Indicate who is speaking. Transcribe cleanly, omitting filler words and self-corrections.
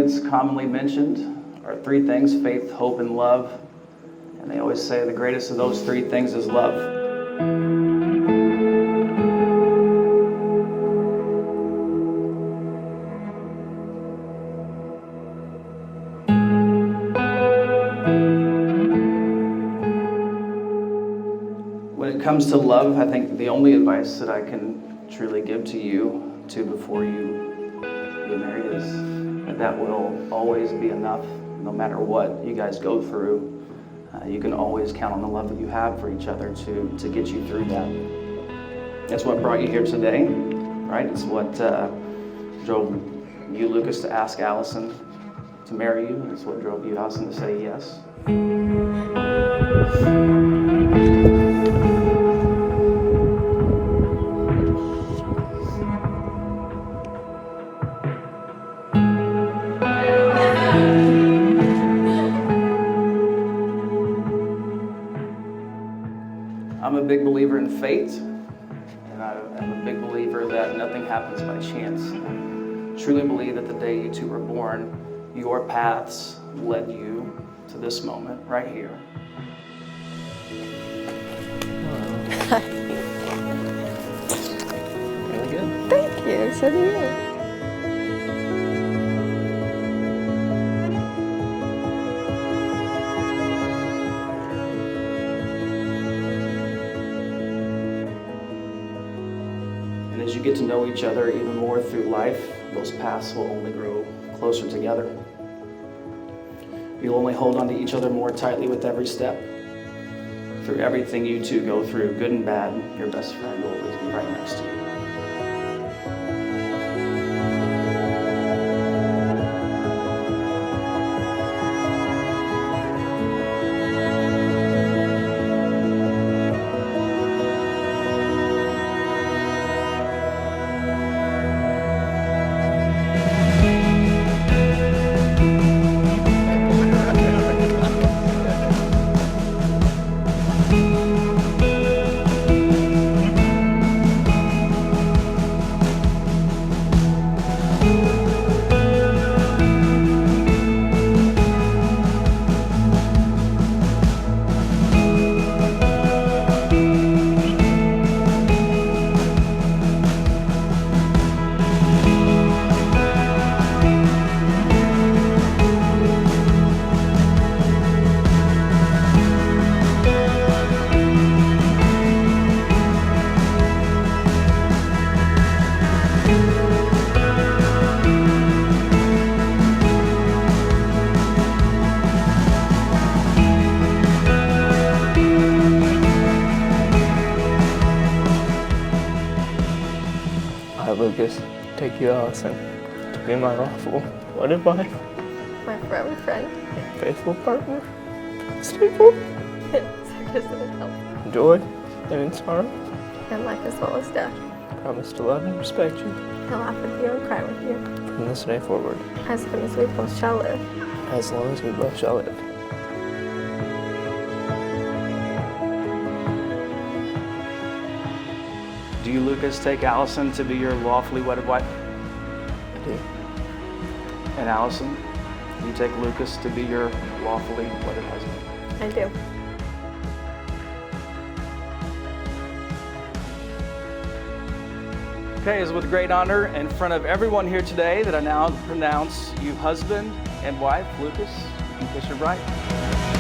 Speaker 1: things commonly mentioned are three things: faith, hope, and love. And they always say the greatest of those three things is love. When it comes to love, I think the only advice that I can truly give to you before you get married is that will always be enough. No matter what you guys go through, you can always count on the love that you have for each other to get you through that. That's what brought you here today, right? It's what drove you, Lucas, to ask Allison to marry you. It's what drove you, Allison, to say yes. I'm a big believer in fate, and I'm a big believer that nothing happens by chance. I truly believe that the day you two were born, your paths led you to this moment right here. Really good.
Speaker 2: Thank you. So do you.
Speaker 1: And as you get to know each other even more through life, those paths will only grow closer together. You'll only hold on to each other more tightly with every step. Through everything you two go through, good and bad, your best friend will always be right next to you.
Speaker 3: I, Lucas, take you, Allison, to be my lawful wedded wife,
Speaker 2: My forever friend.
Speaker 3: and faithful partner, stable, in joy and in sorrow.
Speaker 2: And life as well as death.
Speaker 3: Promise to love and respect you
Speaker 2: And laugh with you and cry with you.
Speaker 3: from this day forward,
Speaker 2: As long as we both shall live.
Speaker 3: as long as we both shall live.
Speaker 1: Do you, Lucas, take Allison to be your lawfully wedded wife?
Speaker 3: I do.
Speaker 1: And Allison, do you take Lucas to be your lawfully wedded husband?
Speaker 2: I do.
Speaker 1: Okay, it's with great honor in front of everyone here today that I now pronounce you husband and wife. Lucas, you can kiss your bride.